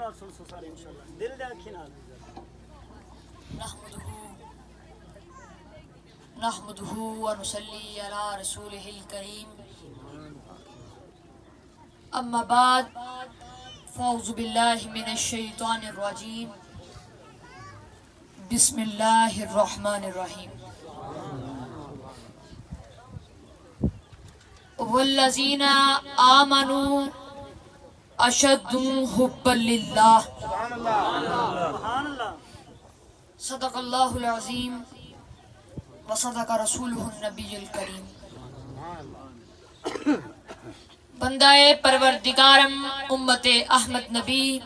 نال سن سو سارے انشاءاللہ دل دے اکھی نال نحمده ونصلي على رسوله الكريم اما بعد فاعوذ بالله من الشیطان الرجیم بسم اللہ الرحمن الرحیم والذین آمنوا اشد حبا للہ سبحان اللہ صدق اللہ العظیم وصدق رسولہ النبی الکریم بندہ پروردگارم امت احمد نبی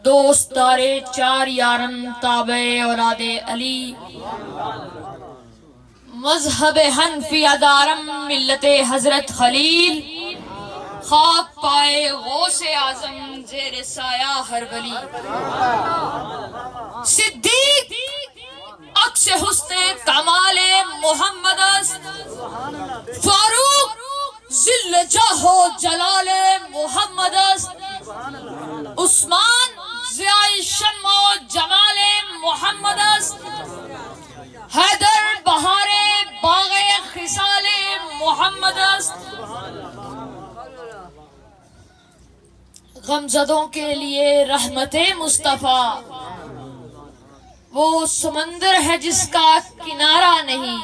دوست دارے چار یارم تابع اولاد علی مذہب حنفی ادارم ملت حضرت خلیل خاک پائے غوث اعظم زیر سایہ ہر ولی صدیق عکس حسن کمال محمد فاروق ذل جاہ و جلال محمد عثمان ضیاء شمع و جمال محمد حیدر بہار باغ خصال محمد غمزدوں کے لیے رحمت مصطفیٰ وہ سمندر ہے جس کا کنارہ نہیں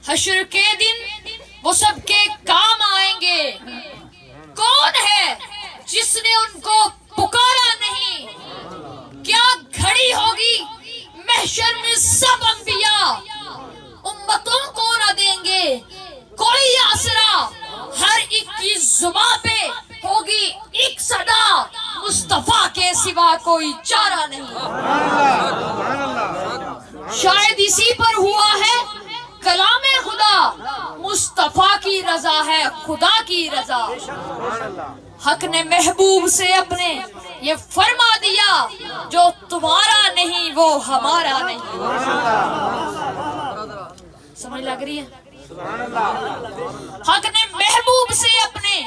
حشر کے دن وہ سب کے کام آئیں گے کون ہے جس نے ان کو پکارا نہیں کیا گھڑی ہوگی محشر میں سب انبیاء امتوں کو نہ دیں گے کوئی آسرا ہر ایک کی زبان پہ ہوگی ایک صدا مصطفیٰ کے سوا کوئی چارہ نہیں شاید اسی پر ہوا ہے کلام خدا مصطفیٰ کی رضا ہے خدا کی رضا حق نے محبوب سے اپنے یہ فرما دیا جو تمہارا نہیں وہ ہمارا نہیں سمجھ لگ رہی ہے حق نے محبوب سے اپنے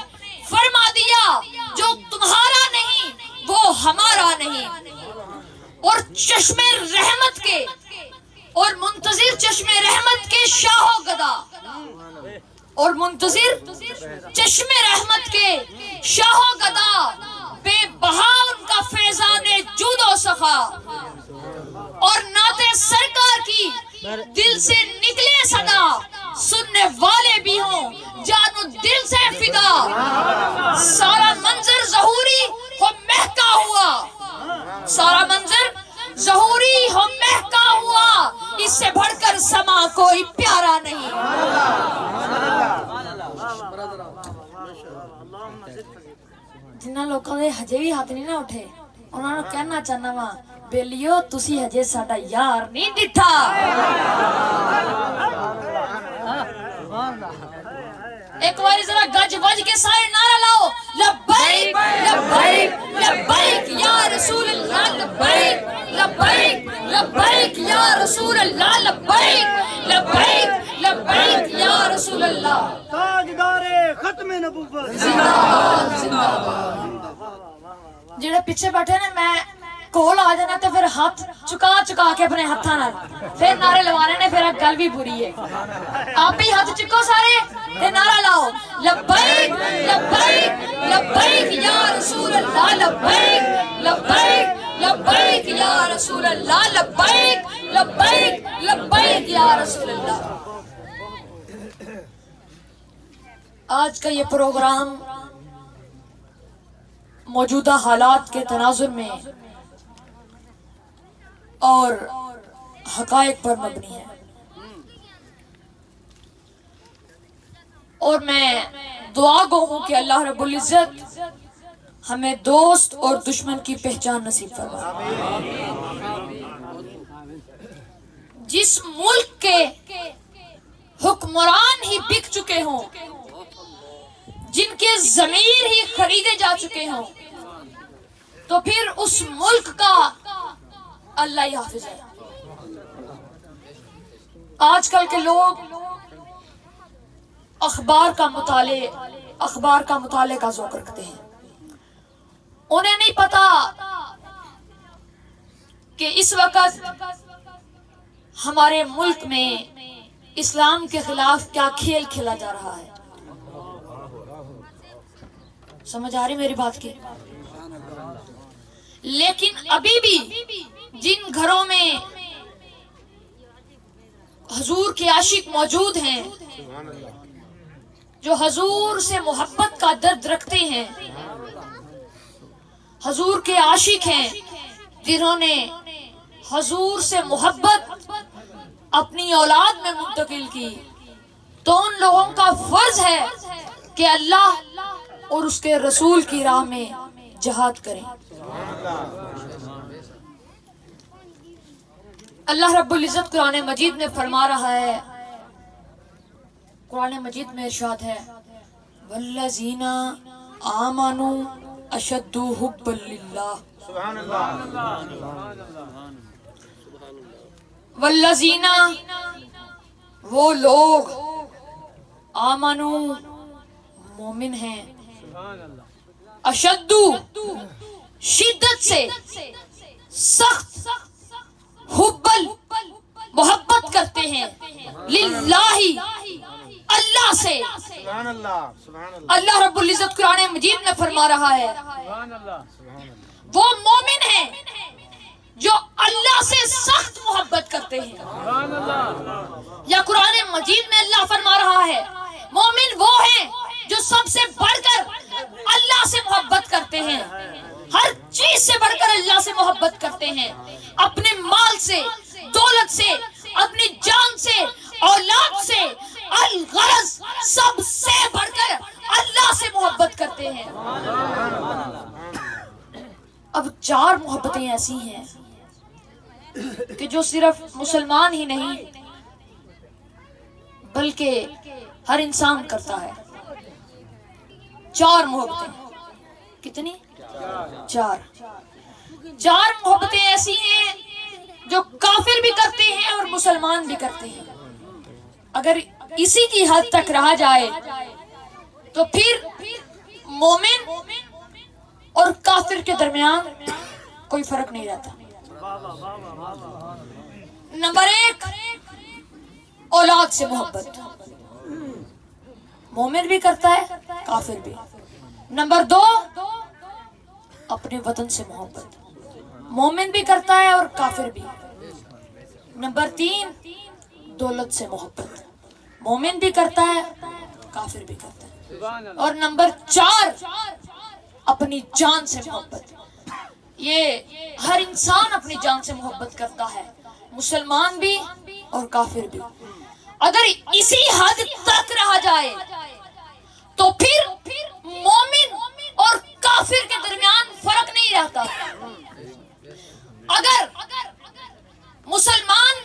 فرما دیا جو تمہارا نہیں وہ ہمارا نہیں اور چشم رحمت کے اور منتظر چشم رحمت کے شاہ و گدا اور منتظر چشم رحمت کے شاہ و گدا بے بہا ان کا فیضان جود و سخا اور نعت سرکار کی دل سے نکلے صدا سننے والے بھی ہوں جانو دل سے فدا سارا منظر ظہوری ہو مہکا ہوا سارا منظر ظہوری ہو مہکا ہوا اس سے بڑھ کر سما کوئی پیارا نہیں جنہاں لوگوں نے ہجے بھی ہاتھ نہیں نہ اٹھے انہوں نے کہنا چاہنا وا بیلیو تسی ہجے ساڈا یار نہیں ڈٹھا ایک بار ذرا گج بج کے سارے نعرہ لاؤ لبیک لبیک لبیک یا رسول اللہ لبیک لبیک لبیک یا رسول اللہ لبیک لبیک لبیک یا رسول اللہ تاجدار ختم نبوت زندہ باد زندہ باد جڑے پیچھے بیٹھے نے میں کول آ جانا تے پھر ہاتھ چکا کے اپنے ہاتھاں نال پھر نعرے لوانے نے پھر گل بھی پوری ہے آپ ہی ہاتھ چکو سارے تے نعرہ لاؤ لبیک لبیک لبیک یا رسول اللہ لبیک لبیک لبیک یا رسول اللہ لبیک لبیک لبیک یا رسول اللہ آج کا یہ پروگرام موجودہ حالات کے تناظر میں اور حقائق پر مبنی ہے اور میں دعا گو ہوں کہ اللہ رب العزت ہمیں دوست اور دشمن کی پہچان نصیب فرمائے جس ملک کے حکمران ہی بک چکے ہوں جن کے ضمیر ہی خریدے جا چکے ہوں تو پھر اس ملک کا اللہ ہی حافظ ہے آج کل کے لوگ اخبار کا مطالعہ اخبار کا مطالعے کا ذوق رکھتے ہیں. انہیں نہیں پتا کہ اس وقت ہمارے ملک میں اسلام کے خلاف کیا کھیل کھیلا جا رہا ہے. سمجھ آ رہی میری بات کی؟ لیکن ابھی بھی جن گھروں میں حضور کے عاشق موجود ہیں، جو حضور سے محبت کا درد رکھتے ہیں، حضور کے عاشق ہیں، جنہوں نے حضور سے محبت اپنی اولاد میں منتقل کی، تو ان لوگوں کا فرض ہے کہ اللہ اور اس کے رسول کی راہ میں جہاد کریں. اللہ رب العزت قرآن مجید میں فرما رہا ہے، قرآن مجید میں ارشاد ہے والذین آمنوا اشد حبا للہ. سبحان اللہ. والذین، وہ لوگ، آمنو، مومن ہیں، اشد، شدت سے، سخت، حبل، محبت کرتے ہیں، للہ، اللہ سے. سبحان اللہ. سبحان اللہ. اللہ رب العزت قرآن مجید میں فرما رہا ہے وہ مومن ہیں جو اللہ سے سخت محبت کرتے ہیں. یا قرآن مجید میں اللہ فرما رہا ہے مومن وہ ہیں جو سب سے بڑھ کر اللہ سے محبت کرتے ہیں، ہر چیز سے بڑھ کر اللہ سے محبت کرتے ہیں، اپنے مال سے، دولت سے، اپنی جان سے، اولاد سے، الغرض سب سے بڑھ کر اللہ سے محبت کرتے ہیں. اب 4 محبتیں ایسی ہیں کہ جو صرف مسلمان ہی نہیں بلکہ ہر انسان کرتا ہے. 4 محبتیں. کتنی؟ 4 محبتیں ایسی ہیں جو کافر بھی کرتے ہیں اور مسلمان بھی کرتے ہیں. اگر اسی کی حد تک رہا جائے تو پھر مومن اور کافر کے درمیان کوئی فرق نہیں رہتا. نمبر 1، اولاد سے محبت، مومن بھی کرتا ہے، کافر بھی. نمبر 2، اپنے وطن سے محبت، مومن بھی کرتا ہے اور کافر بھی. نمبر 3، دولت سے محبت، مومن بھی کرتا ہے، کافر بھی کرتا ہے. اور نمبر 4، اپنی جان سے محبت. یہ ہر انسان اپنی جان سے محبت کرتا ہے، مسلمان بھی اور کافر بھی. اگر اسی حد تک رہا جائے تو پھر مومن اور کافر کے درمیان فرق نہیں رہتا. اگر مسلمان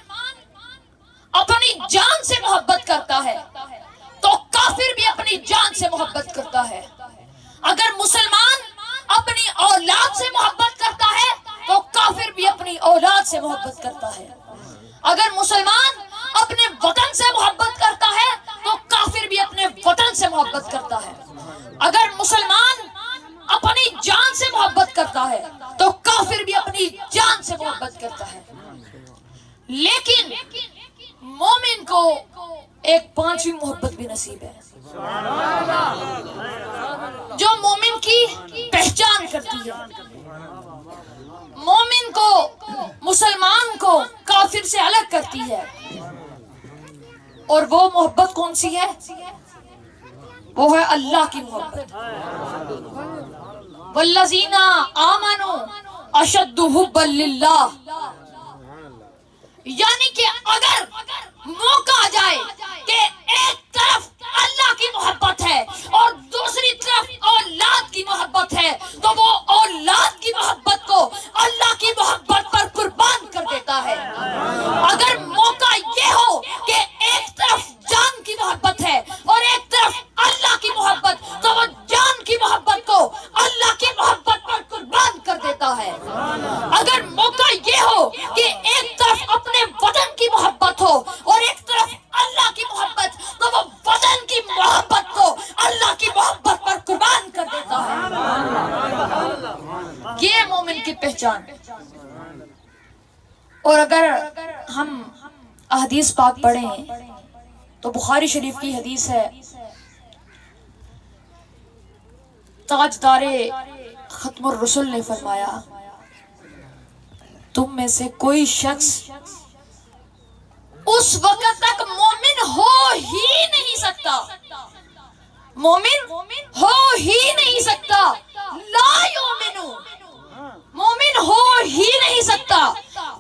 اپنی جان سے محبت کرتا ہے تو کافر بھی اپنی جان سے محبت کرتا ہے. اگر مسلمان اپنی اولاد سے محبت کرتا ہے تو کافر بھی اپنی اولاد سے محبت کرتا ہے. اگر مسلمان اپنے وطن سے محبت کرتا ہے تو کافر بھی اپنے وطن سے محبت کرتا ہے. اگر مسلمان اپنی جان سے محبت کرتا ہے تو کافر بھی اپنی جان سے محبت کرتا ہے. لیکن مومن کو ایک 5ویں محبت بھی نصیب ہے جو مومن کی پہچان کرتی ہے. مومن کو، مسلمان کو کافر سے الگ کرتی ہے. اور وہ محبت کون سی ہے؟ وہ ہے اللہ کی محبت. والذین آمنوا اشد حبا للہ. یعنی کہ اگر موقع آ جائے کہ ایک طرف اللہ کی محبت ہے اور دوسری طرف اولاد کی محبت ہے تو وہ اولاد کی محبت کو اللہ کی محبت پر قربان کر دیتا ہے. اگر موقع یہ ہو کہ ایک طرف جان کی محبت ہے اور ایک طرف اللہ کی محبت تو وہ جان کی محبت کو اللہ کی محبت پر قربان کر دیتا ہے. اگر موقع یہ ہو کہ ایک طرف اپنے وطن کی محبت ہو اور ایک طرف اللہ کی محبت تو وہ وطن کی محبت کو پہچان. اور اگر ہم احادیث پاک پڑھیں تو بخاری شریف کی حدیث ہے، تاجدار ختم الرسل نے فرمایا تم میں سے کوئی شخص اس وقت تک مومن ہو ہی نہیں سکتا، مومن ہو ہی نہیں سکتا، لا یؤمنو، مومن ہو ہی نہیں سکتا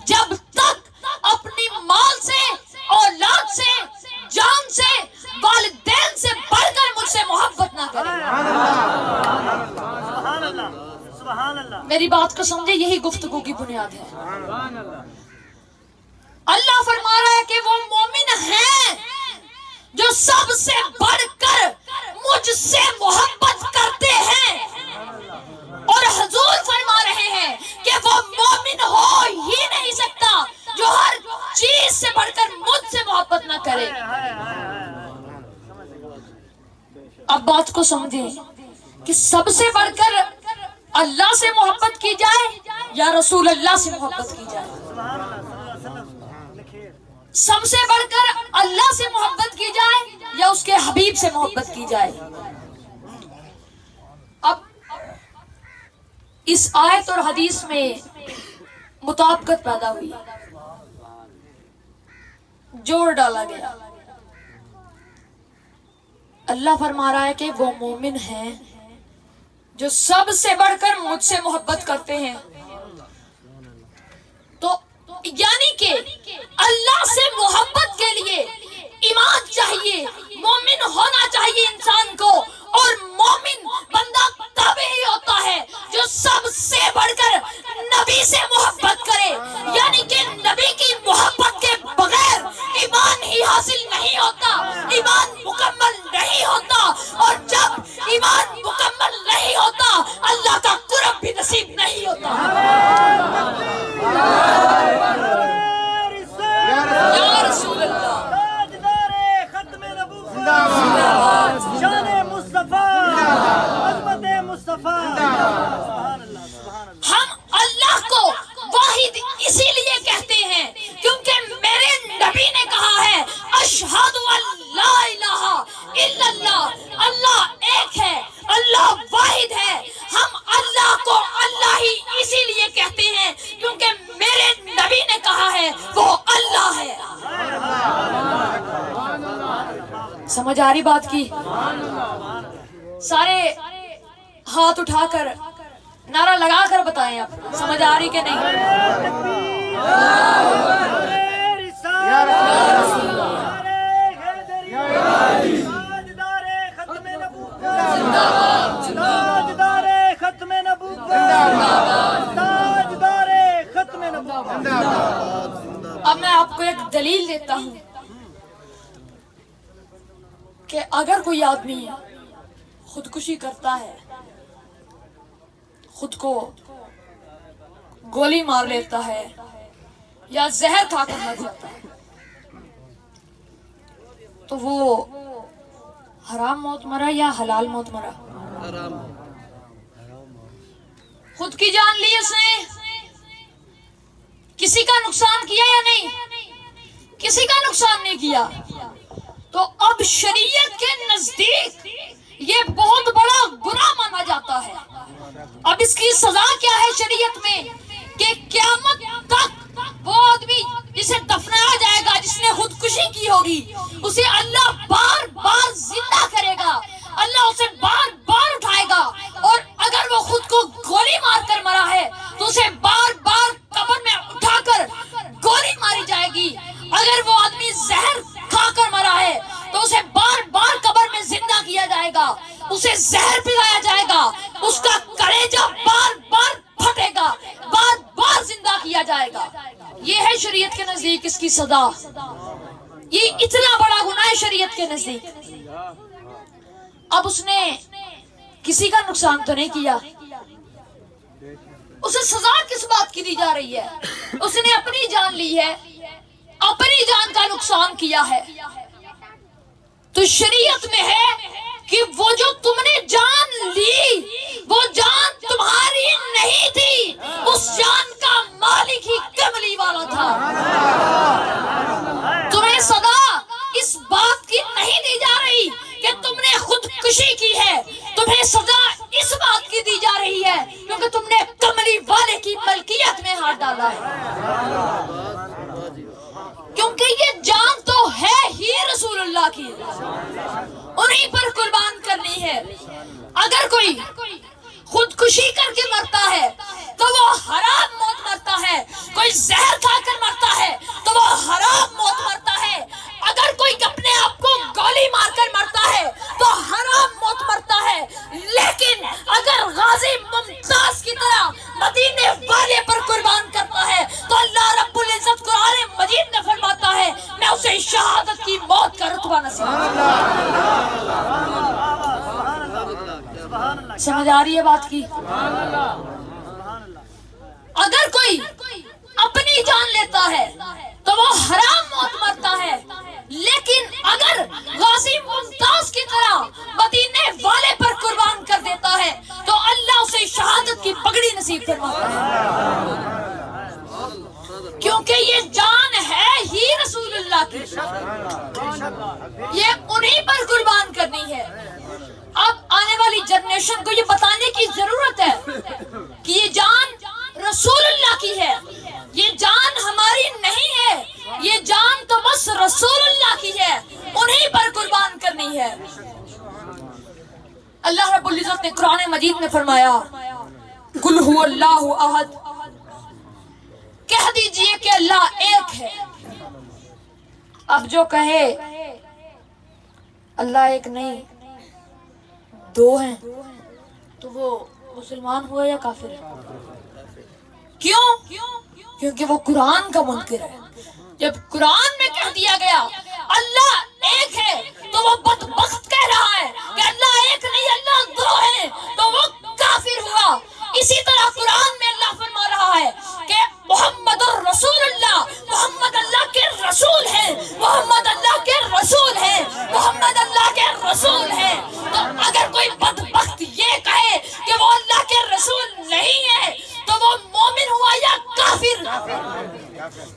جب تک اپنی مال سے، اولاد سے، جان سے، والدین سے بڑھ کر مجھ سے محبت نہ کرے. سبحان اللہ سبحان اللہ. میری بات کو سمجھے، یہی گفتگو کی بنیاد ہے. اللہ فرما رہا ہے کہ وہ مومن ہیں جو سب سے بڑھ کر مجھ سے محبت کرتے ہیں، اور حضور فرما رہے ہیں کہ وہ مومن ہو ہی نہیں سکتا جو ہر چیز سے بڑھ کر مجھ سے محبت نہ کرے. اب بات کو سمجھیں کہ سب سے بڑھ کر اللہ سے محبت کی جائے یا رسول اللہ سے محبت کی جائے. سب سے بڑھ کر اللہ سے محبت کی جائے یا اس کے حبیب سے محبت کی جائے. اب اس آیت اور حدیث میں مطابقت پیدا ہوئی، جوڑ ڈالا گیا. اللہ فرما رہا ہے کہ وہ مومن ہیں جو سب سے بڑھ کر مجھ سے محبت کرتے ہیں. تو یعنی کہ اللہ سے محبت کے لیے ایمان چاہیے، مومن ہونا چاہیے انسان کو. اور مومن بندہ تب ہی ہوتا ہے جو سب سے بڑھ کر نبی سے محبت کرے. یعنی کہ نبی کی محبت کے بغیر ایمان ہی حاصل نہیں ہوتا، ایمان مکمل نہیں ہوتا. اور جب ایمان مکمل نہیں ہوتا اللہ کا قرب بھی نصیب نہیں ہوتا. یا رسول اللہ، تاجدار ختم نبوت، شان مصطفیٰ، عظمت مصطفیٰ. سبحان اللہ سبحان اللہ. ہم اللہ کو واحد اسی لیے کہتے ہیں کیونکہ میرے نبی نے کہا ہے اشہد ان لا الہ الا اللہ، اللہ ایک ہے، اللہ واحد ہے. ہم اللہ کو اللہ ہی اسی لیے کہتے ہیں کیونکہ میرے نبی نے کہا ہے وہ اللہ ہے. سمجھ آ رہی بات کی؟ سارے ہاتھ اٹھا کر نعرہ لگا کر بتائیں اب سمجھ آ رہی کہ نہیں؟ تاجدار ختم نبوت، تاجدار ختم نبوت، تاجدار ختم نبوت. اب میں آپ کو ایک دلیل دیتا ہوں کہ اگر کوئی آدمی خودکشی کرتا ہے، خود کو گولی مار لیتا ہے یا زہر کھا کر مر جاتا ہے تو وہ حرام موت مرا یا حلال موت مرا؟ خود کی جان لی اس نے، کسی کا نقصان کیا یا نہیں؟ کسی کا نقصان نہیں کیا. تو اب شریعت کے نزدیک یہ بہت بڑا گناہ مانا جاتا ہے. اب اس کی سزا کیا ہے شریعت میں کہ قیامت تک وہ آدمی جسے دفنایا جائے گا، جس نے خودکشی کی ہوگی، اسے اللہ بار بار زندہ کرے گا، اللہ اسے بار بار اٹھائے گا. اور اگر وہ خود کو گولی مار کر مرا ہے تو اسے بار بار قبر میں اٹھا کر گولی ماری جائے گی. اگر وہ آدمی زہر کھا کر مرا ہے تو اسے بار بار قبر میں زندہ کیا جائے گا، اسے زہر پلایا جائے گا، اس کا کلیجہ بار بار پھٹے گا، بار بار زندہ کیا جائے گا. یہ ہے شریعت کے نزدیک اس کی سزا. یہ اتنا بڑا گناہ ہے شریعت کے نزدیک. اب اس نے کسی کا نقصان تو نہیں کیا، اسے سزا کس بات کی دی جا رہی ہے؟ اس نے اپنی جان لی ہے، اپنی جان کا نقصان کیا ہے. تو شریعت میں ہے کہ وہ جو تم نے جان لی وہ جان تمہاری نہیں تھی، اس اس جان کا مالک ہی کملی والا تھا. تمہیں سزا اس بات کی نہیں دی جا رہی کہ تم نے خودکشی کی ہے, تمہیں سزا اس بات کی دی جا رہی ہے کیونکہ تم نے کملی والے کی ملکیت میں ہاتھ ڈالا ہے. کیونکہ یہ جان تو ہے ہی رسول اللہ کی, انہیں پر قربان کرنی ہے. اگر کوئی خودکشی کر کے مرتا ہے تو وہ حرام موت مرتا ہے, کوئی زہر کھا کر مرتا ہے تو وہ حرام موت مرتا ہے, اگر کوئی اپنے آپ کو گولی مار کر مرتا ہے تو حرام موت مرتا ہے. لیکن اگر غازی ممتاز کی طرح مدینے والے پر قربان کرتا ہے تو اللہ رب العزت قرآن مجید میں فرماتا ہے میں اسے شہادت کی موت کا رتبہ نصیب. سمجھ آ رہی ہے بات کی؟ اگر کوئی اپنی جان لیتا ہے تو وہ حرام موت مرتا ہے, لیکن اگر غازی ممتاز کی طرح مدینے والے پر قربان کر دیتا ہے تو اللہ اسے شہادت کی پگڑی نصیب فرماتا ہے, کیونکہ یہ جان ہے ہی رسول اللہ کی, یہ انہیں پر قربان کرنی ہے. اب آنے والی جنریشن کو یہ بتانے کی ضرورت ہے کہ یہ جان رسول اللہ کی ہے, یہ جان ہماری نہیں ہے, یہ جان تو بس رسول اللہ کی ہے, انہیں پر قربان کرنی ہے. اللہ رب العزت نے قرآن مجید میں فرمایا قل هو اللہ احد, کہہ دیجئے کہ اللہ ایک ہے. اب جو کہے اللہ ایک نہیں دو ہیں تو وہ مسلمان ہوا یا کافر ہے؟ کیوں؟ کیونکہ وہ قرآن کا منکر ہے. جب قرآن میں کہہ دیا گیا اللہ ایک ہے تو وہ بدبخت کہہ رہا ہے کہ اللہ ایک نہیں اللہ دو ہیں تو وہ کافر ہوا. اسی طرح قرآن میں اللہ فرما رہا ہے کہ محمد الرسول اللہ, محمد اللہ کے رسول ہیں, محمد اللہ کے رسول ہیں, محمد اللہ کے رسول ہیں. تو اگر کوئی بدبخت یہ کہے کہ وہ اللہ کے رسول نہیں ہے تو وہ مومن ہوا یا کافر,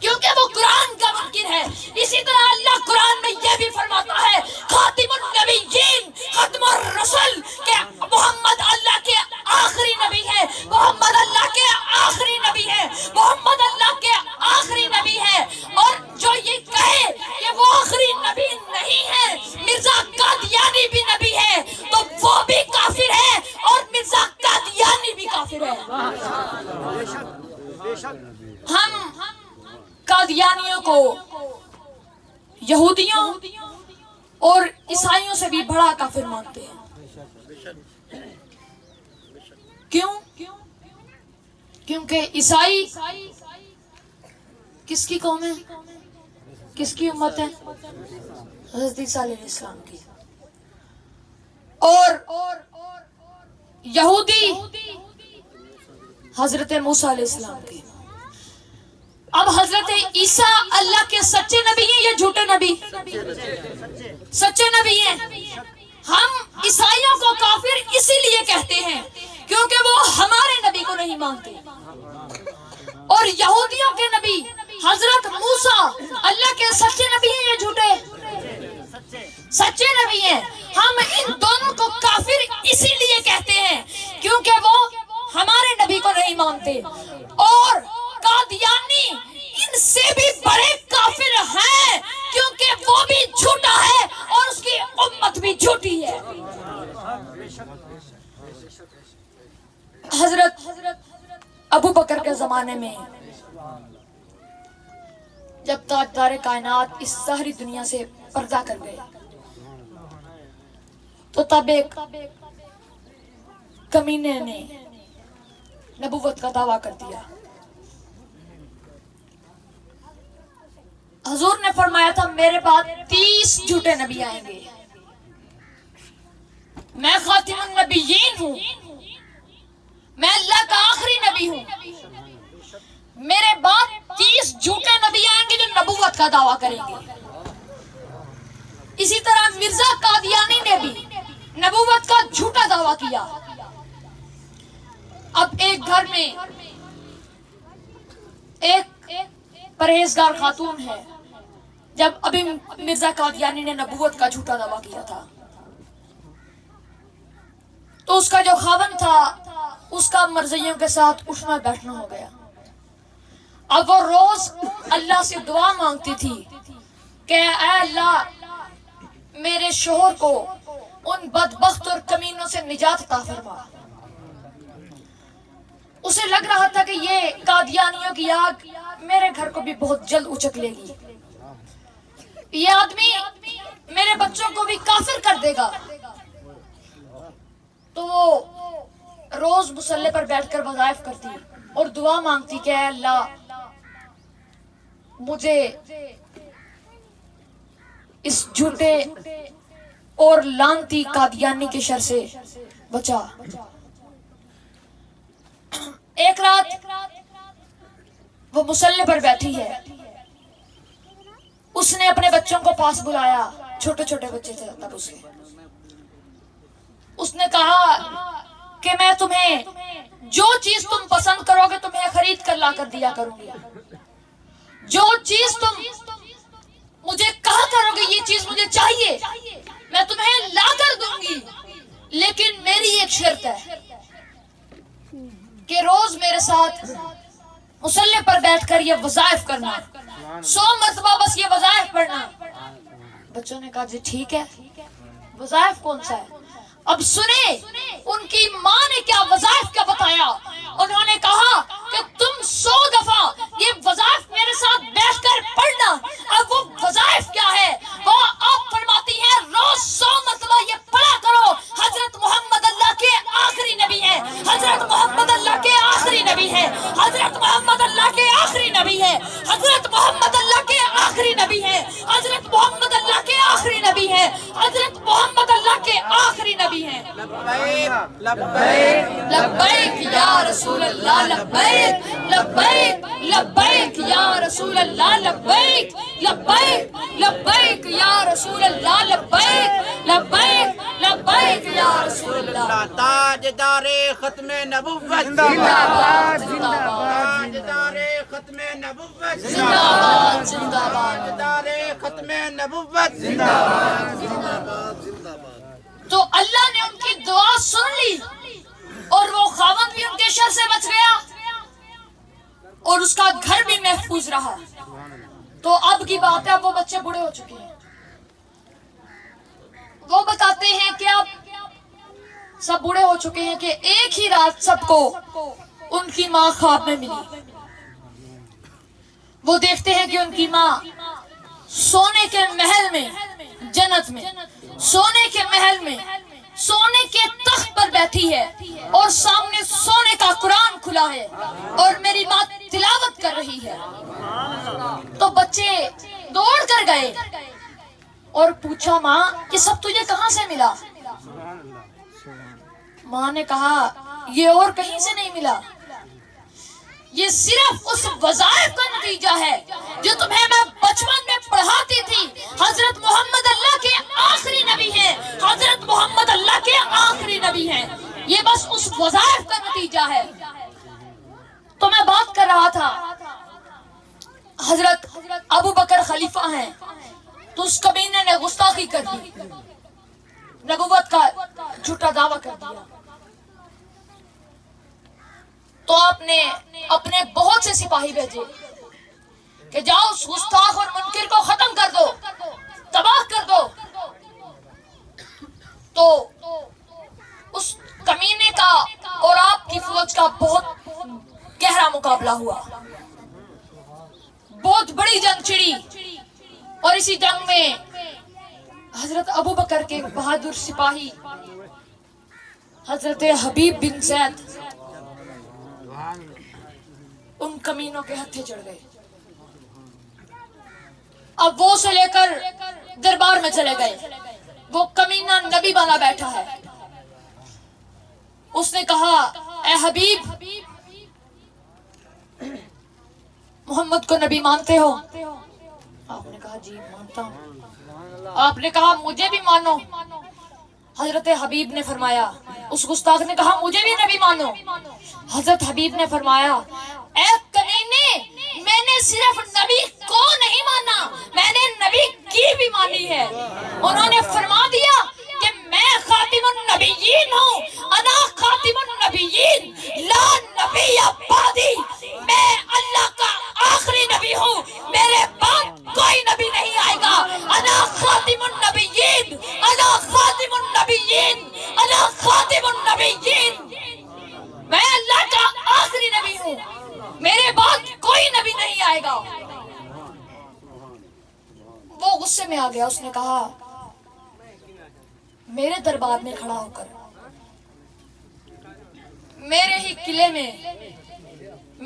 کیونکہ وہ قرآن کا منکر ہے. اسی طرح اللہ قرآن میں یہ بھی فرماتا ہے خاتم النبیین ختم الرسل کہ محمد اللہ کے آخری نبی ہے, محمد اللہ کے آخری نبی ہے, محمد اللہ کے آخری نبی ہے. اور جو یہ کہے کہ وہ آخری نبی نہیں ہے, مرزا قادیانی بھی نبی ہے تو وہ بھی کافر ہے اور مرزا قادیانی بھی کافر ہے. ہم قادیانیوں کو یہودیوں اور عیسائیوں سے بھی بڑا کافر مانتے ہیں. کیوں؟ کیونکہ عیسائی کس کی قوم ہے, کس کی امت ہے؟ حضرت عیسیٰ علیہ السلام کی. اور یہودی حضرت موسیٰ علیہ السلام کی. اب حضرت عیسیٰ اللہ کے سچے نبی ہیں یا جھوٹے نبی؟ سچے نبی ہیں. ہم عیسائیوں کو کافر اسی لیے کہتے ہیں کیونکہ وہ ہمارے نبی کو نہیں مانتے, اور یہودیوں کے نبی حضرت موسیٰ اللہ کے سچے نبی ہیں یا جھوٹے؟ سچے نبی ہیں. ہم ان دونوں کو کافر اسی لیے کہتے ہیں کیونکہ وہ ہمارے نبی کو نہیں مانتے, اور قادیانی ان سے بھی بڑے کافر ہیں کیونکہ وہ بھی جھوٹا ہے اور اس کی امت بھی جھوٹی ہے. حضرت ابو بکر کے زمانے میں جب تاجدار کائنات اس ساری دنیا سے پردہ کر گئے تو تب ایک کمینے نے نبوت کا دعویٰ کر دیا. حضور نے فرمایا تھا میرے بعد 30 جھوٹے نبی آئیں گے, میں خاتم النبیین ہوں, میں اللہ کا آخری نبی ہوں. میرے بعد 30 جھوٹے نبی آئیں گے جو نبوت کا دعویٰ کریں گے. اسی طرح مرزا قادیانی نے بھی نبوت کا جھوٹا دعویٰ کیا. اب ایک گھر میں ایک پرہیزگار خاتون ہے، جب ابھی مرزا قادیانی نے نبوت کا جھوٹا دعویٰ کیا تھا تو اس کا جو خاوند تھا اس کا مرضیوں کے ساتھ اٹھنا بیٹھنا ہو گیا. اب وہ روز اللہ سے دعا مانگتی تھی کہ اے اللہ میرے شوہر کو ان بدبخت اور کمینوں سے نجات عطا فرما. اسے لگ رہا تھا کہ یہ قادیانیوں کی آگ میرے گھر کو بھی بہت جلد اچک لے گی، یہ آدمی میرے بچوں کو بھی کافر کر دے گا. تو وہ روز مصلی پر بیٹھ کر وظائف کرتی اور دعا مانگتی کہ اے اللہ مجھے اس جھوٹے اور لعنتی قادیانی کے شر سے بچا. ایک رات وہ مصلی پر بیٹھی ہے، اس نے اپنے بچوں کو پاس بلایا، چھوٹے چھوٹے بچے تھے تب اس نے کہا کہ میں تمہیں جو چیز تم پسند کرو گے تمہیں خرید کر لا کر دیا کروں گی، جو چیز تم مجھے کہا کرو گے یہ چیز مجھے چاہیے میں تمہیں لا کر دوں گی، لیکن میری ایک شرط ہے کہ روز میرے ساتھ مصلی پر بیٹھ کر یہ وظائف کرنا، 100 مرتبہ بس یہ وظائف پڑھنا. بچوں نے کہا جی ٹھیک ہے. وظائف کون سا ہے؟ اب سنیں ان کی ماں نے کیا وظائف کیا بتایا. انہوں نے کہا کہ تم 100 دفعہ یہ وظائف میرے ساتھ بیٹھ کر پڑھنا. اب وہ وظائف کیا ہے؟ وہ آپ فرماتی ہیں روز 100 مرتبہ یہ پڑھا کرو. حضرت محمد اللہ کے آخری نبی ہیں، حضرت محمد اللہ کے آخری نبی ہیں، حضرت محمد اللہ کے آخری نبی ہیں، حضرت محمد اللہ کے آخری نبی ہیں، حضرت محمد اللہ کے آخری نبی ہیں، حضرت محمد اللہ کے آخری نبی ہیں. لبیک لبیک لبیک یا رسول اللہ لبیک لبیک لبیک یا رسول اللہ لبیک لبیک لبیک یا رسول اللہ لبیک لبیک لبیک یا رسول اللہ. تاجدار ختم نبوت زندہ باد زندہ باد تاجدار ختم نبوت زندہ باد زندہ باد. تاجدار ختم نبوت زندہ باد. تو اللہ نے ان کی دعا سن لی اور وہ خاوند بھی ان کے شر سے بچ گیا اور اس کا گھر بھی محفوظ رہا. تو اب کی بات ہے، اب وہ بچے بوڑھے ہو چکے ہیں. وہ بتاتے ہیں کہ اب سب بوڑھے ہو چکے ہیں کہ ایک ہی رات سب کو ان کی ماں خواب میں ملی. وہ دیکھتے ہیں کہ ان کی ماں سونے کے محل میں، جنت میں سونے کے محل میں سونے کے تخت پر بیٹھی ہے اور سامنے سونے کا قرآن کھلا ہے اور میری ماں تلاوت کر رہی ہے. تو بچے دوڑ کر گئے اور پوچھا ماں یہ سب تجھے کہاں سے ملا؟ ماں نے کہا یہ اور کہیں سے نہیں ملا، یہ صرف اس وظائف کا نتیجہ ہے جو تمہیں میں بچپن میں پڑھاتی تھی. حضرت محمد اللہ کے آخری نبی ہیں، حضرت محمد اللہ کے آخری نبی ہیں، یہ بس اس وظائف کا نتیجہ ہے. تو میں بات کر رہا تھا حضرت ابو بکر خلیفہ ہیں تو اس کمینے نے گستاخی کر دی، نبوت کا جھوٹا دعویٰ کر دیا. تو آپ نے اپنے بہت سے سپاہی بھیجے کہ جاؤ اس گستاخ اور منکر کو ختم کر دو، تباہ کر دو. تو اس کمینے کا اور آپ کی فوج کا بہت گہرا مقابلہ ہوا، بہت بڑی جنگ چھڑی. اور اسی جنگ میں حضرت ابو بکر کے بہادر سپاہی حضرت حبیب بن زید ان کمینوں کے ہتھے چڑھ گئے. اب وہ سے لے کر دربار میں چلے گئے. وہ کمینہ نبی بنا بیٹھا ہے. اس نے کہا اے حبیب محمد کو نبی مانتے ہو؟ آپ نے کہا جی مانتا ہوں. آپ نے کہا مجھے بھی مانو. حضرت حبیب نے فرمایا، اس گستاخ نے کہا مجھے بھی نبی مانو. حضرت حبیب نے فرمایا اے کمینے نے صرف نبی کو نہیں مانا، میں نے نبی کی بھی مانی ہے۔ انہوں نے فرما دیا کہ میں خاتم النبیین ہوں، انا خاتم النبیین لا نبی بعدی، میں اللہ کا آخری نبی ہوں، میرے بعد کوئی نبی نہیں آئے گا۔ انا خاتم النبیین، انا خاتم النبیین، انا خاتم النبیین، میں اللہ کا آخری نبی ہوں، میرے بعد کوئی نبی نہیں آئے گا۔ وہ غصے میں آ گیا، اس نے کہا میرے دربار میں کھڑا ہو کر، میرے ہی قلعے میں،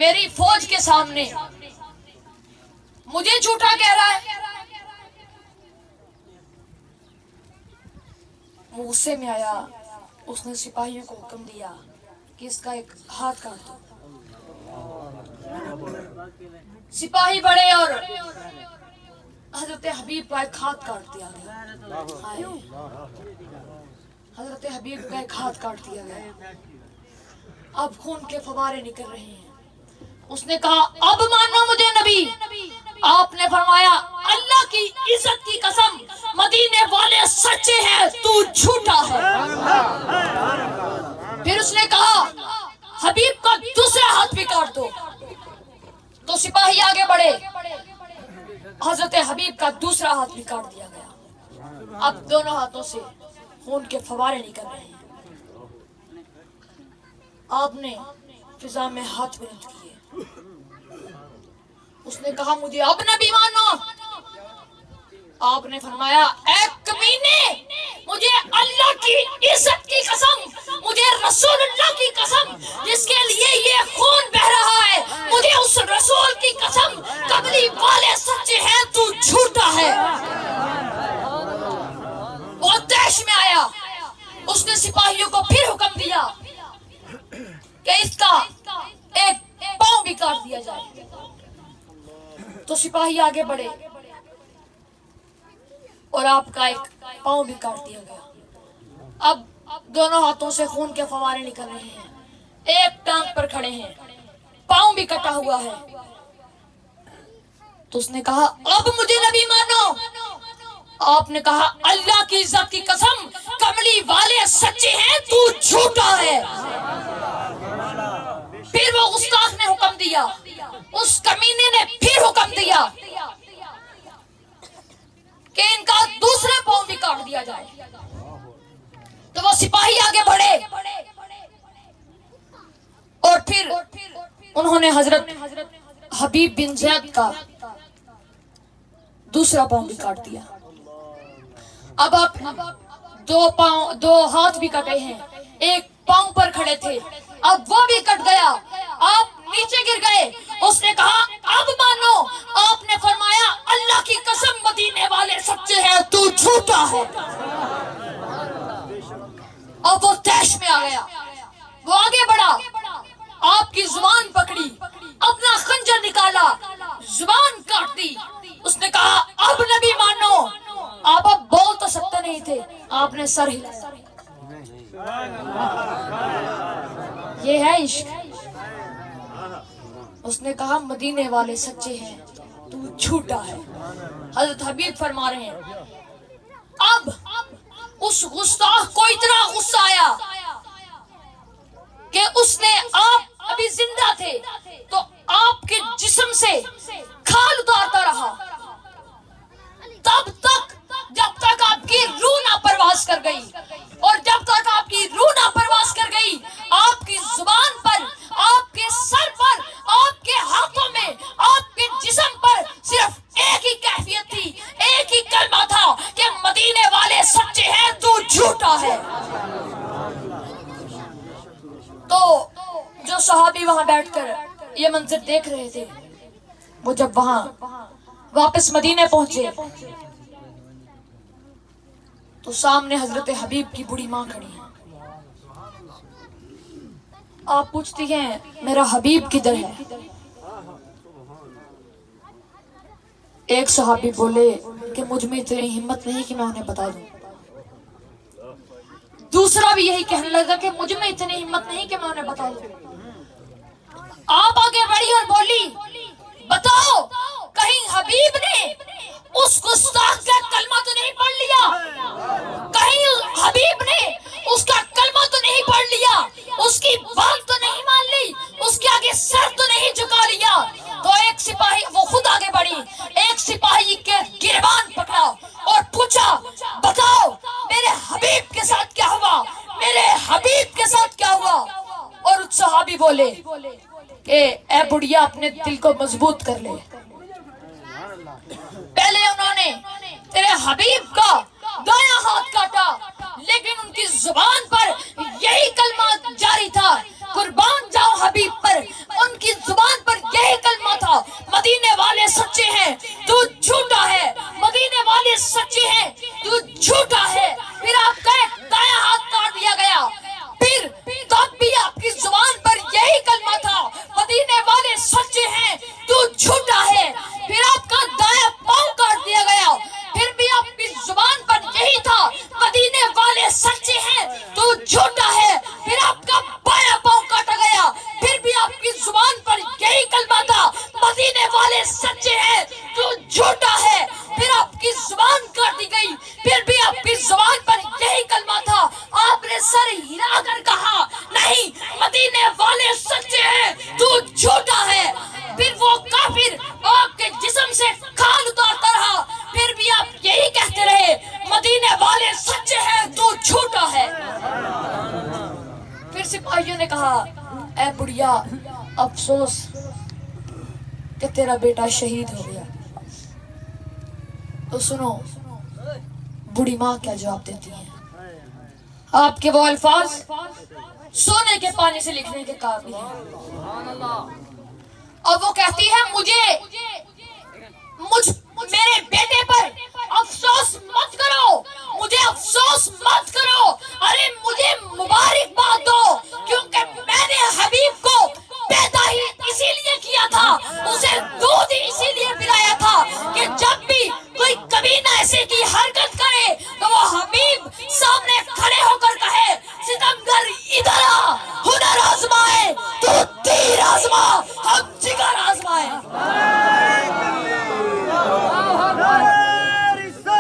میری فوج کے سامنے مجھے جھوٹا کہہ رہا ہے۔ وہ غصے میں آیا، اس نے سپاہیوں کو حکم دیا کہ اس کا ایک ہاتھ کاٹ دو۔ سپاہی بڑے اور حضرت حبیب کا ایک ہاتھ کاٹ دیا گیا۔ حضرت حبیب کا ایک ہاتھ کاٹ دیا گیا، اب خون کے فوارے نکل رہے ہیں۔ اس نے کہا اب مانو مجھے نبی۔ آپ نے فرمایا اللہ کی عزت کی قسم، مدینے والے سچے ہیں، تو جھوٹا ہے۔ پھر اس نے کہا حبیب کا دوسرا ہاتھ بھی کاٹ دو۔ تو سپاہی آگے بڑھے، حضرت حبیب کا دوسرا ہاتھ بھی کاٹ دیا گیا۔ اب دونوں ہاتھوں سے خون کے فوارے نکل رہے ہیں۔ آپ نے فضا میں ہاتھ بلند کیے، اس نے کہا مجھے اب نبی مانو۔ آپ نے فرمایا اے کمینے، مجھے اللہ کی عزت کی قسم، مجھے رسول اللہ کی قسم جس کے لیے یہ خون بہ رہا ہے، مجھے اس رسول کی قسم، قبلی والے سچے ہیں، تو جھوٹا ہے۔ وہ دیش میں آیا، اس نے سپاہیوں کو پھر حکم دیا کہ اس کا ایک پاؤں بھی کاٹ دیا جائے۔ تو سپاہی آگے بڑھے اور آپ کا ایک پاؤں بھی کاٹ دیا گیا۔ اب دونوں ہاتھوں سے خون کے فوارے نکل رہے ہیں، ایک ٹانگ پر کھڑے ہیں، پاؤں بھی کٹا ہوا ہے۔ تو اس نے کہا اب مجھے نبی مانو۔ آپ نے کہا اللہ کی عزت کی قسم، کملی والے سچے ہیں، تو جھوٹا ہے۔ پھر وہ گستاخ نے حکم دیا، اس کمینے نے پھر حکم دیا کہ ان کا دوسرا پاؤں بھی کاٹ دیا جائے۔ تو وہ سپاہی آگے بڑھے اور پھر انہوں نے حضرت حبیب بن زید کا دوسرا پاؤں بھی کاٹ دیا۔ اب آپ دو ہاتھ بھی کٹے ہیں، ایک پاؤں پر کھڑے تھے، اب وہ بھی کٹ گیا، آپ نیچے گر گئے۔ اس نے کہا اب مانو۔ آپ نے فرمایا اللہ کی قسم، مدینے والے سچے ہیں، تو جھوٹا ہے۔ اب وہ تیش میں آ گیا، وہ آگے بڑھا، آپ کی زبان پکڑی، اپنا خنجر نکالا، زبان کاٹ دی۔ اس نے کہا اب نبی مانو۔ آپ اب بول تو سکتے نہیں تھے، آپ نے سر ہلایا۔ یہ ہے عشق۔ اس نے کہا مدینے والے سچے ہیں، تو جھوٹا ہے۔ حضرت حبیب فرما رہے ہیں اب اس گستاخ کو اتنا غصہ آیا کہ اس نے، آپ ابھی زندہ تھے تو آپ کے جسم سے کھال اتارتا رہا تب تک جب تک آپ کی روح نہ پرواز کر گئی، اور جب تک آپ کی روح نہ پرواز کر گئی، آپ کی زبان پر، آپ کے سر پر، آپ کے ہاتھوں میں، آپ کے جسم پر صرف ایک ہی کیفیت تھی، ایک ہی کلمہ تھا کہ مدینے والے سچے ہیں، تو جھوٹا ہے۔ تو جو صحابی وہاں بیٹھ کر یہ منظر دیکھ رہے تھے، وہ جب وہاں واپس مدینے پہنچے تو سامنے حضرت حبیب کی بڑی ماں کھڑی ہے۔ آپ پوچھتی ہیں میرا حبیب کدھر ہے؟ ایک صحابی بولے کہ مجھ میں اتنی ہمت نہیں کہ میں انہیں بتا دوں۔ دوسرا بھی یہی کہنے لگا کہ مجھ میں اتنی ہمت نہیں کہ میں انہیں بتا دوں۔ آپ آگے بڑھی اور بولی بتاؤ کہیں حبیب نے اس گستاخ کا کلمہ تو نہیں پڑھ لیا؟ کہیں حبیب نے اس کا کلمہ تو نہیں پڑھ لیا؟ اس کی بات تو نہیں مان لی؟ اس کے آگے سر تو نہیں جھکا لیا؟ تو ایک سپاہی، وہ خود آگے بڑھی، ایک سپاہی کے گریبان پکڑا اور پوچھا بتاؤ میرے حبیب کے ساتھ کیا ہوا، میرے حبیب کے ساتھ کیا ہوا؟ اور صحابی بولے کہ اے بڑھیا اپنے دل کو مضبوط کر لے، پہلے انہوں نے تیرے حبیب کا دایاں ہاتھ کاٹا لیکن ان کی زبان پر یہی کلمہ جاری تھا، قربان جاؤ حبیب پر، ان کی زبان پر یہی کلمہ تھا، مدینے والے سچے ہیں تو جھوٹا ہے، مدینے والے سچے ہیں تو جھوٹا ہے۔ پھر آپ کا ایک دایاں ہاتھ کاٹ دیا گیا، پھر تب بھی آپ کی زبان پر یہی کلمہ تھا، مدینے والے سچے ہیں تو جھوٹا ہے۔ پھر آپ کا دایاں پاؤں کاٹ دیا گیا، پھر بھی آپ کی زبان پر یہی تھا، مدینے والے سچے ہیں تو جھوٹا ہے۔ پھر آپ کا بایاں پاؤں کاٹا گیا، پھر بھی آپ کی زبان پر یہی کلمہ تھا، مدینے والے سچے ہیں تو جھوٹا ہے۔ پھر آپ کی زبان کاٹ دی گئی، پھر بھی آپ کی زبان پر یہی کلمہ تھا، آپ نے سر ہلا کر کہا نہیں مدینے والے سچے ہیں تو جھوٹا ہے۔ پھر وہ کافر آپ کے جسم سے کھال اتارتا رہا، پھر بھی آپ یہی کہتے رہے مدینے والے سچے ہیں تو جھوٹا ہے۔ پھر سپاہیوں نے کہا اے بڑھیا افسوس کہ تیرا بیٹا شہید ہو گیا۔ تو سنو بڑی ماں کیا جواب دیتی ہے، آپ کے وہ الفاظ سونے کے پانی سے لکھنے کے قابل ہیں۔ اور وہ کہتی ہے میرے بیٹے پر افسوس مت کرو، مجھے افسوس مت کرو، ارے مجھے مبارکباد دو، کیونکہ میں نے حبیب کو پیدا ہی اسی لیے کیا تھا، اسے دودھ ہی اسی لیے پلایا تھا کہ جب بھی کوئی کبینہ ایسے کی حرکت کرے تو وہ حبیب سامنے کھڑے ہو کر کہے ستمگر ادھر آ، ہنر آزمائے تو تیر آزما، ہم جگر آزمائے۔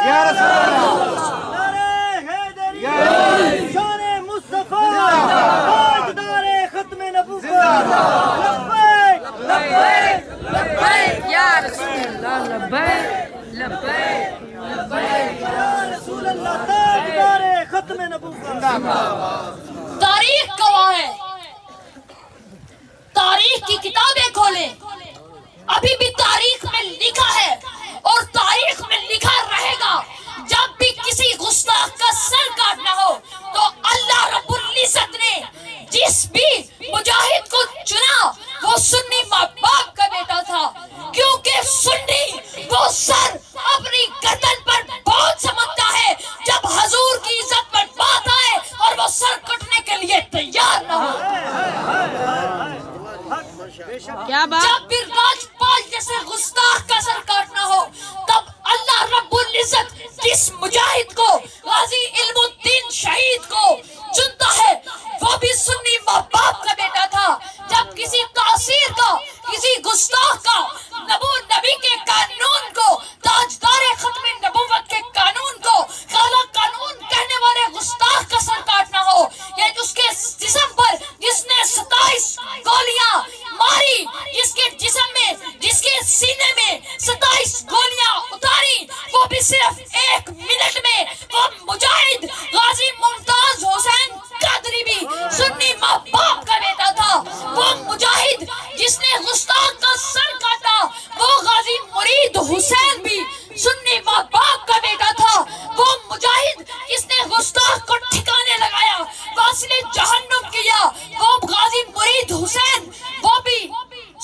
یا رسول اللہ، نعرہ حیدریہ، شان مصطفیٰ، تاجدار ختم نبوت، لبیک لبیک لبیک یا رسول اللہ، لبیک لبیک لبیک یا رسول اللہ، تاجدار ختم نبوت۔ تاریخ گواہ ہے، تاریخ کی کتابیں کھولیں، ابھی بھی تاریخ میں لکھا ہے اور تاریخ میں لکھا رہے گا، جب بھی کسی گستاخ کا سر کاٹنا ہو تو اللہ رب العزت نے جس بھی مجاہد کو چنا وہ سنی ماں باپ کا بیٹا تھا، کیونکہ سنی وہ سر اپنی گردن پر بہت سمجھتا ہے جب حضور کی عزت پر بات آئے اور وہ سر کٹنے کے لیے تیار نہ ہو۔ کیا بات؟ جب بھی راجپال جیسے گستاخ کا سر کاٹنا ہو تب اللہ رب العزت جس مجاہد کو، غازی علم الدین شہید کو چنتا ہے وہ بھی سنی ماں باپ کا بیٹا تھا۔ جب کسی تاثیر کا، کسی گستاخ کا نبی کے قانون کو، تاجدار ختم نبوت کے قانون کو، کالا قانون کہنے والے گستاخ کا سر کاٹنا ہو، یا اس کے جسم پر جس نے 27 گولیاں ماری، جس کے جسم میں، جس کے سینے میں 27 گولیاں اتاری، وہ بھی صرف 1 منٹ میں، وہ مجاہد غازی ممتاز حسین قادری بھی سنی ماں باپ کا بیٹا تھا۔ وہ مجاہد جس نے گستاخ کا سر کاٹا وہ غازی مرید حسین بھی سنی ماں باپ کا بیٹا تھا۔ وہ مجاہد جس نے گستاخ کو ٹھکانے لگایا، واصل جہنم کیا، وہ غازی مرید حسین وہ بھی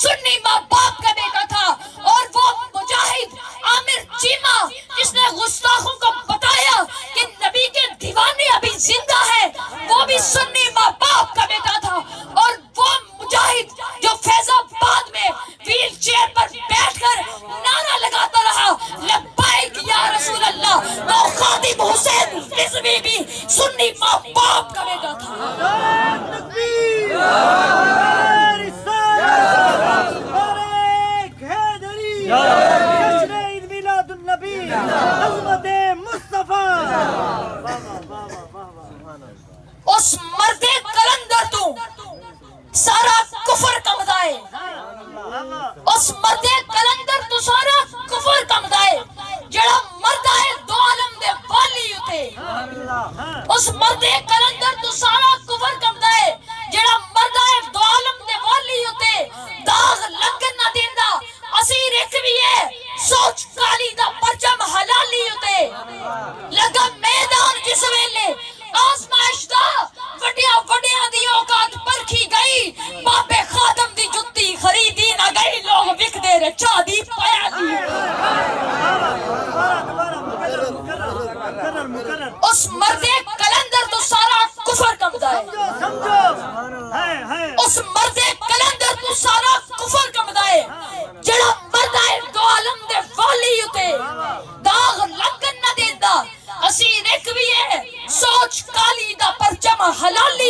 سنی ماں باپ کا بیٹا تھا۔ اور وہ مجاہد عامر چیمہ جس نے گستاخوں کو بتایا کہ نبی کے دیوانے ابھی زندہ ہے، وہ بھی سنی ماں باپ کا بیٹا تھا۔ اور وہ مجاہد جو فیض آباد میں ویل چیئر پر بیٹھ کر نعرہ لگاتا رہا لبیک یا رسول اللہ، وہ خادم حسین رضوی بھی سنی ماں باپ کا بیٹا تھا۔ تکبیر، نعرہ رسالت، نعرہ حیدریہ۔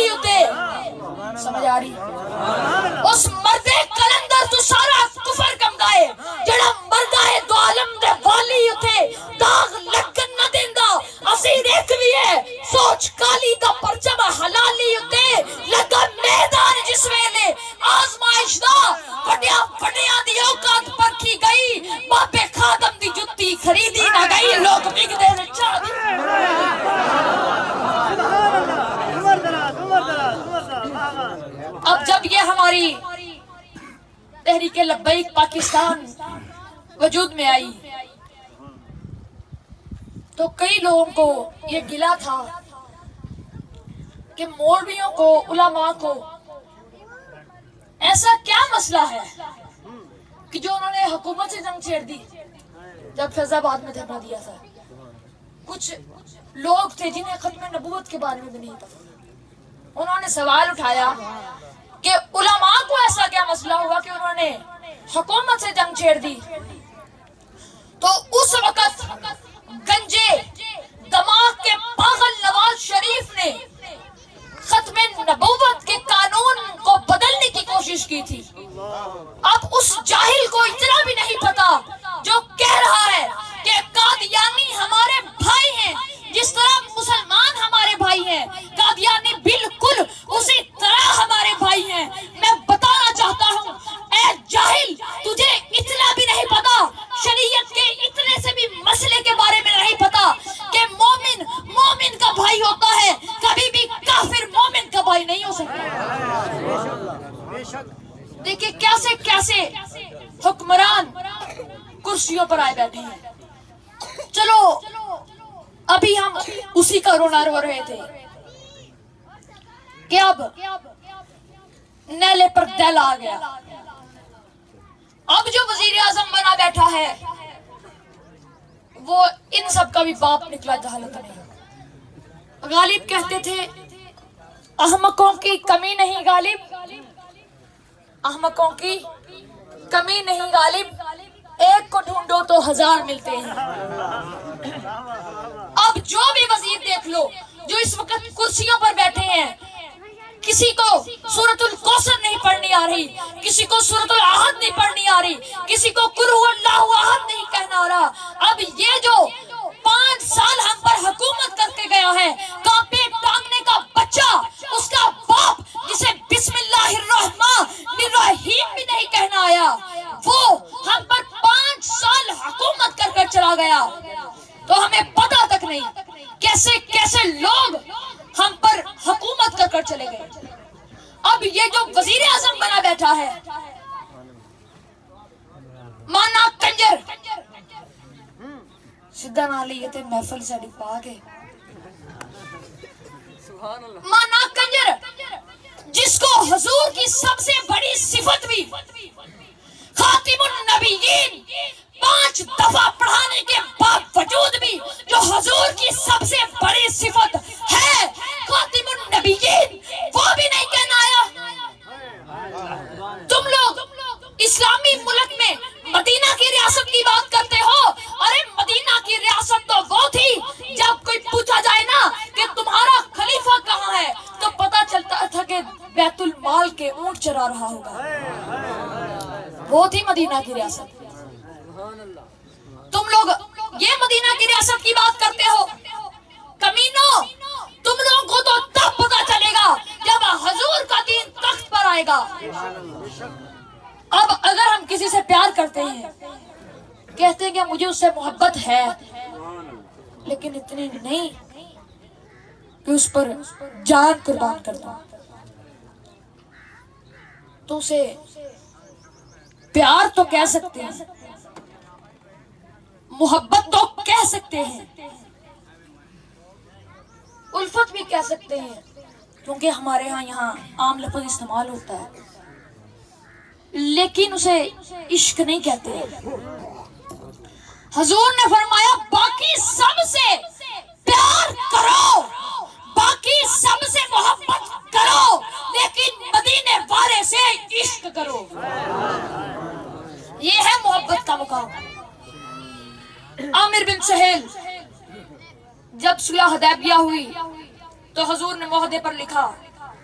لی اتے سمجھ آ رہی اس مردے کلندر تو سارا کفر کم گائے جڑا مردہ ہے دو عالم دے والی اتے داغ لگن نہ دیندہ اسی دیکھ بھی ہے سوچ کالی دا پرچم حلالی اتے لگا میدان جس ویلے آزمائش دا وڈیا وڈیا دی اوقات پرکھی گئی باپے خادم دی جتی خریدی نہ گئی لوگ بگ دے نے چاہ دی اب جب یہ ہماری تحریک لبیک پاکستان وجود میں آئی تو کئی لوگوں کو یہ گلا تھا کہ مولویوں کو علماء کو ایسا کیا مسئلہ ہے کہ جو انہوں نے حکومت سے جنگ چھیڑ دی جب فیض آباد میں دھرنا دیا تھا کچھ لوگ تھے جنہیں ختم نبوت کے بارے میں بھی نہیں پتا انہوں نے سوال اٹھایا کہ علماء کو ایسا کیا مسئلہ ہوا کہ انہوں نے حکومت سے جنگ چھیڑ دی تو اس وقت گنجے دماغ کے پاگل نواز شریف نے ختم نبوت کے قانون کو بدلنے کی کوشش کی تھی اب اس جاہل کو اتنا بھی نہیں پتا جو کہہ رہا ہے کہ قادیانی ہمارے بھائی ہیں جس طرح مسلمان ہمارے بھائی ہیں قادیانی بالکل اسی طرح ہمارے بھائی ہیں میں بتانا چاہتا ہوں اے جاہل تجھے اتنا بھی نہیں پتا شریعت کے اتنے سے بھی مسئلے کے بارے میں نہیں پتا کہ مومن مومن کا بھائی ہوتا ہے کبھی بھی کافر مومن کا بھائی نہیں ہو سکتا دیکھیں کیسے کیسے حکمران کرسیوں پر آئے بیٹھے ہیں چلو ابھی ہم اسی کا رونا رو رہے تھے کہ اب نیلے پر دل آ گیا اب جو وزیر اعظم بنا بیٹھا ہے وہ ان سب کا بھی باپ نکلا جہالت نہیں غالب کہتے تھے احمقوں کی کمی نہیں غالب احمقوں کی کمی نہیں غالب ایک کو ڈھونڈو تو ہزار ملتے ہیں اب جو بھی وزیر دیکھ لو جو اس وقت کرسیوں پر بیٹھے ہیں کسی کو سورۃ الکوثر نہیں پڑھنی آ رہی کسی کو سورۃ الاحد نہیں پڑھنی آ رہی کسی کو قل هو اللہ احد نہیں کہنا آ رہا اب یہ جو 5 سال ہم پر حکومت کر کے گیا ہے کانپے ٹانگنے کا بچہ اس کا باپ جسے بسم اللہ الرحمن الرحیم بھی نہیں کہنا آیا وہ ہم پر 5 سال حکومت کر کر چلا گیا تو ہمیں پتہ تک نہیں کیسے کیسے لوگ ہم پر حکومت کر کر چلے گئے اب یہ جو وزیر اعظم بنا بیٹھا ہے مانا کنجر سدھا نہ لیتے محفل سے پا کے مانا کنجر جس کو حضور کی سب سے بڑی صفت بھی خاتم النبیین 5 دفعہ پڑھانے کے باوجود بھی جو حضور کی سب سے بڑی صفت ہے خاتم النبیین وہ بھی نہیں کہنا آیا تم لوگ اسلامی ملک میں مدینہ کی ریاست کی بات کرتے ہو ارے مدینہ کی ریاست تو وہ تھی جب کوئی پوچھا جائے نا کہ تمہارا خلیفہ کہاں ہے تو پتا چلتا تھا کہ بیت المال کے اونٹ چرا رہا ہوگا وہ تھی مدینہ کی ریاست تم لوگ یہ مدینہ کی ریاست کی بات کرتے ہو کمینو تم لوگوں کو تو تب پتا چلے گا جب حضور کا دین تخت پر آئے گا اب اگر ہم کسی سے پیار کرتے ہیں کہتے ہیں کہ مجھے اس سے محبت ہے لیکن اتنی نہیں کہ اس پر جان قربان کر دوں تو اسے پیار تو کہہ سکتے ہیں محبت تو کہہ سکتے ہیں الفت بھی کہہ سکتے ہیں کیونکہ ہمارے یہاں عام لفظ استعمال ہوتا ہے لیکن اسے عشق نہیں کہتے حضور نے فرمایا باقی سب سے پیار کرو باقی سب سے محبت کرو لیکن مدینے والے سے عشق کرو یہ ہے محبت کا مقام عامر بن سہیل جب صلح حدیبیہ ہوئی تو حضور نے معاہدے پر لکھا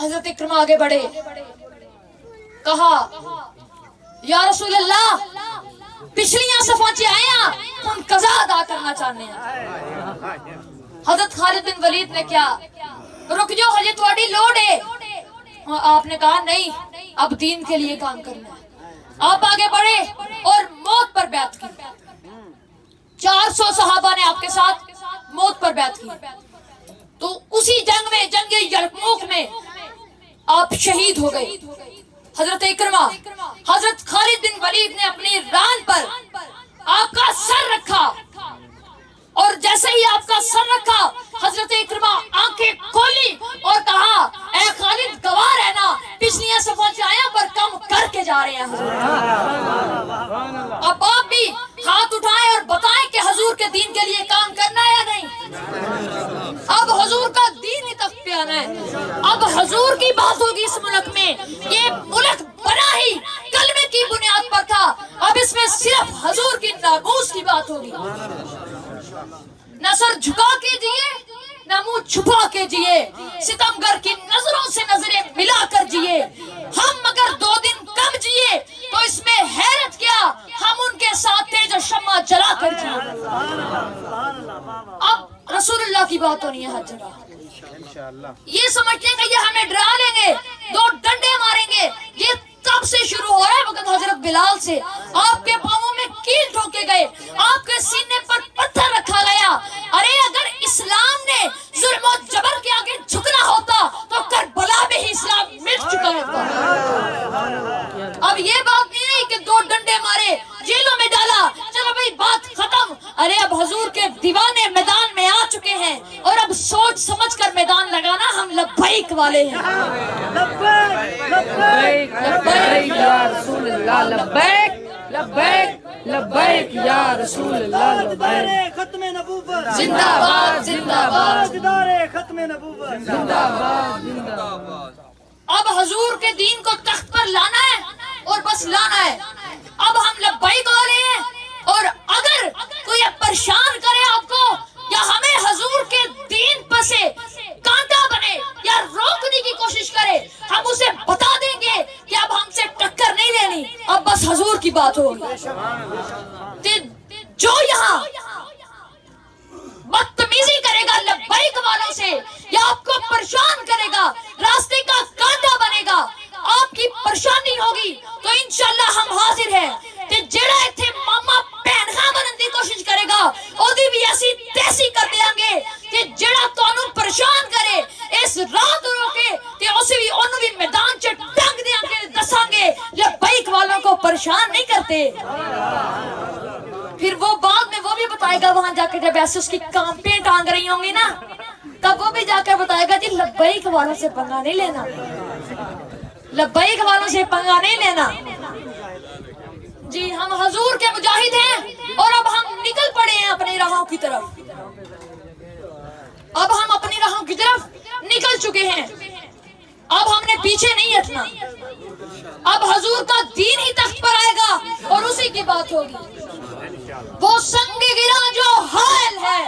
حضرت اکرمہ آگے بڑھے, کہا یا رسول اللہ پچھلیاں صفوں چ آیا ہم قضا ادا کرنا چاہنے ہیں. حضرت خالد بن ولید نے کیا, رک جاؤ ہجے تھوڑی لوڑ ہے. آپ نے کہا نہیں, اب دین کے لیے کام کرنا ہے. آپ آگے بڑھے اور موت پر بیعت کی. 400 صحابہ نے آپ کے ساتھ موت پر بیعت کی. تو اسی جنگ میں, جنگ یرموک میں آپ شہید ہو گئے. حضرت اکرمہ, حضرت خالد بن ولید نے اپنی ران پر آپ کا سر رکھا, اور جیسے ہی آپ کا سر رکھا حضرت اکرمہ آنکھیں کھولی اور کہا اے خالد گواہ رہنا, پچھلیاں صفوں سے آیا پر کم کر کے جا رہے ہیں. اب آپ بھی ہاتھ اٹھائیں اور بتائیں کہ حضور کے دین کے لیے کام کرنا ہے یا نہیں. اب حضور کا دین ہی تک پہ آنا ہے. اب حضور کی بات ہوگی اس ملک میں. یہ ملک بنا ہی کلمے کی بنیاد پر تھا, اب اس میں صرف حضور کی ناموس کی بات ہوگی. نہ سر جھکا کے جیے نہ منہ چھپا کے جیے, ستمگر کی نظروں سے نظریں ملا کر جیے. ہم مگر 2 دن کم جیے تو اس میں حیرت کیا, ہم ان کے ساتھ تھے جو شمع جلا کر جیے. اب رسول اللہ کی بات ہونی ہے ہر جگہ. یہ سمجھتے ہیں کہ یہ ہمیں ڈرا لیں گے, 2 ڈنڈے ماریں گے, یہ تب سے شروع ہو رہا ہے وقت حضرت بلال سے. آپ کے پاؤں میں کیل ٹھوکے گئے, آپ کے سینے پر پتھر رکھا گیا. ارے اگر اسلام نے ظلم و جبر کے آگے جھکنا ہوتا تو کربلا میں ہی اسلام مٹ چکا ہوتا. اب یہ بات نہیں رہی کہ 2 ڈنڈے مارے, جیلوں میں ڈالا, چلو بھائی بات ختم. ارے اب حضور کے دیوانے میدان میں آ چکے ہیں, اور اب سوچ سمجھ کر میدان لگانا ہم لبیک والے ہیں. لبیک لبیک یا رسول اللہ, لبیک لبیک لبیک یا رسول اللہ, لبیک. ختم نبوت زندہ باد, زندہ باد, تاجدار ختم نبوت زندہ باد, زندہ باد. اب حضور کے دین کو تخت پر لانا ہے اور بس لانا ہے. اب ہم لبیک والے ہیں, اور اگر کوئی پریشان کرے آپ کو یا ہمیں حضور کے دین پر سے کانٹا بنے یا روکنے کی کوشش کرے, ہم اسے بتا دیں گے کہ اب ہم سے ٹکر نہیں لینی, اب بس حضور کی بات ہوگی. جو یہاں بدتمیزی کرے گا لبیک والوں سے یا آپ کو پریشان کرے گا, راستے کا کانٹا بنے گا, آپ کی پریشانی ہوگی, تو انشاءاللہ ہم حاضر ہیں. تے جڑا ایتھے ماما بہن خاں بنن دی کوشش کرے گا اودی بھی ایسی تیسی کر دیاں گے کہ جڑا تانوں پریشان کرے اس رات روکے تے اسے بھی اونوں بھی میدان چ ٹنگ دیاں گے, دساں گے لبیک والوں کو پریشان نہیں کرتے. پھر وہ بعد میں وہ بھی بتائے گا, وہاں جا کے جب ایسے اس کی کانپیں ٹانگ رہی ہوں گی نا, تب وہ بھی جا کر بتائے گا جی لبیک والوں سے پنگا نہیں لینا, لبیک والوں سے پنگا نہیں لینا. جی ہم حضور کے مجاہد ہیں, اور اب ہم نکل پڑے ہیں اپنی راہوں کی طرف. اب ہم اپنی راہوں کی طرف نکل چکے ہیں, اب ہم نے پیچھے نہیں ہٹنا. اب حضور کا دین ہی تخت پر آئے گا اور اسی کی بات ہوگی. وہ سنگ گرا جو حائل ہے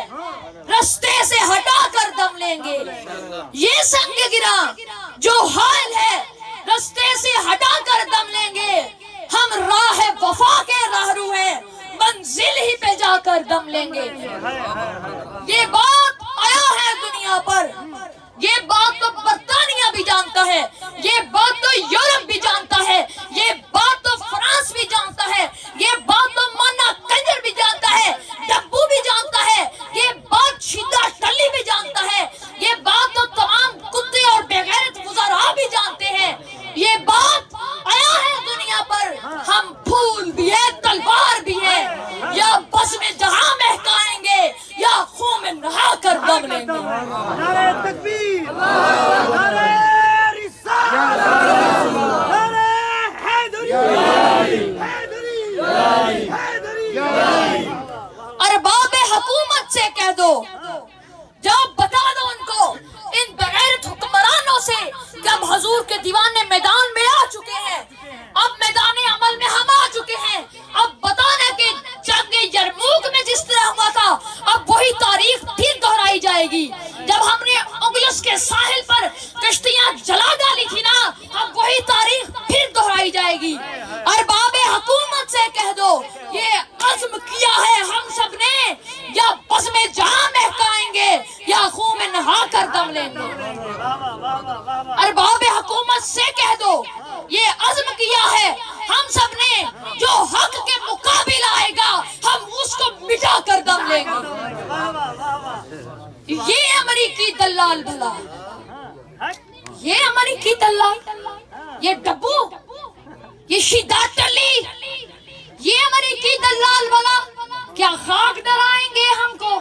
رستے سے ہٹا کر دم لیں گے, یہ سنگ گرا جو حائل ہے رستے سے ہٹا کر دم لیں گے. ہم راہ وفا کے راہرو ہیں, منزل ہی پہ جا کر دم لیں گے. یہ بات آیا ہے دنیا پر, یہ بات تو برطانیہ بھی جانتا ہے, یہ بات تو یورپ بھی جانتا ہے, یہ بات تو فرانس بھی جانتا ہے, یہ بات تو مانا کنجر بھی جانتا ہے, ڈبو بھی جانتا ہے, یہ بات شدہ ٹلی بھی جانتا ہے, یہ بات تو تمام کتے اور بغیرت وزراء بھی جانتے ہیں. یہ بات آیا ہے دنیا پر, ہم پھول بھی ہے تلوار بھی ہے, یا بس میں جہاں مہکائیں گے یا خون میں نہا کر دم لیں گے. نعرہ تکبیر, نعرہ رسالت, نعرہ حیدری, حیدری, حیدری. ارباب حکومت سے کہہ دو, جب بتا دو ان کو, ان بغیرت حکمرانوں سے, جب حضور کے دیوانے میدان میں آ چکے ہیں, اب میدان عمل میں ہم آ چکے ہیں. اب بتانا کہ جنگ یرموک میں جس طرح ہوا تھا اب وہی تاریخ پھر دہرائی جائے گی, جب ہم نے انگلس کے ساحل پر کشتیاں جلا ڈالی عزم کیا ہے ہم سب نے، یا بس میں جہاں مہکائیں گے یا خون میں نہا کر دم لیں گے۔ ارباب حکومت سے کہہ دو یہ عزم کیا ہے ہم سب نے، جو حق کے مقابل آئے گا ہم اس کو مٹا کر دم لیں گے۔ یہ امریکی دلال بھلا، یہ امریکی دلال، یہ ڈبو، یہ شیداتلی، یہ امریکی دلال والا کیا خاک ڈرائیں گے ہم کو؟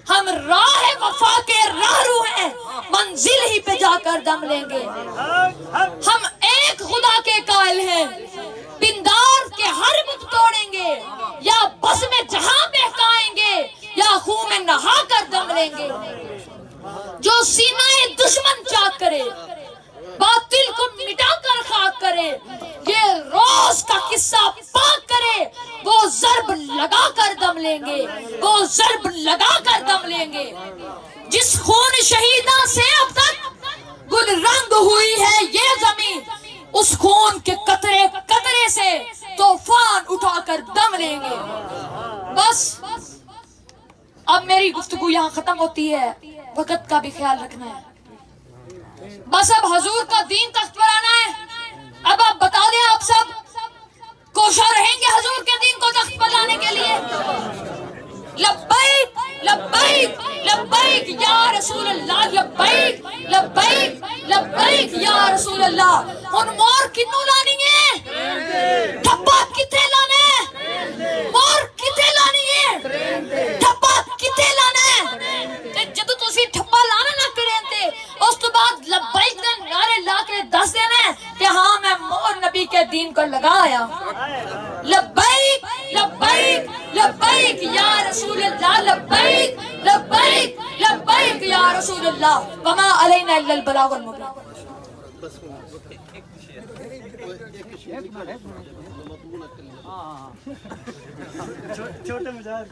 ہم راہ وفا کے راہرو ہیں، منزل ہی پہ جا کر دم لیں گے۔ ہم ایک خدا کے قائل ہیں، پندار کے ہر بت توڑیں گے، یا بس میں جہاں بہکائیں گے یا خون میں نہا کر دم لیں گے۔ جو سینہ دشمن چاک کرے، باطل کو مٹا کر خاک کرے، یہ روز کا قصہ پاک کرے، وہ ضرب لگا کر دم لیں گے، وہ ضرب لگا کر دم لیں گے۔ جس خون شہیداں سے اب تک گل رنگ ہوئی ہے یہ زمین، اس خون کے قطرے قطرے سے طوفان اٹھا کر دم لیں گے۔ بس اب میری گفتگو یہاں ختم ہوتی ہے، وقت کا بھی خیال رکھنا ہے۔ بس اب حضور کا دین تخت پر آنا ہے۔ اب آپ بتا دیں، آپ سب کوشاں رہیں گے حضور کے دین کو تخت پر لانے کے لیے؟ لبیک لبیک لبیک یا رسول اللہ، لبیک لبیک لبیک یا رسول اللہ۔ ہن مور کنوں لانی ہے؟ ٹھپا کتے لانا ہے؟ مور کتے لانی ہے؟ ٹھپا کتے لانا ہے؟ تے جدو تسی ٹھپا لانا نہ کریں تے اس تو بعد لبیک دے نعرے لا کے دس دینا ہے کہ ہاں میں مور نبی کے دین کو لگایا۔ لبیک لبیک لبیک یا رسول اللہ، لبیک لبیک لبیک یا رسول اللہ، وما علینا الا البلاغ المبین۔ چھوٹے مجاہد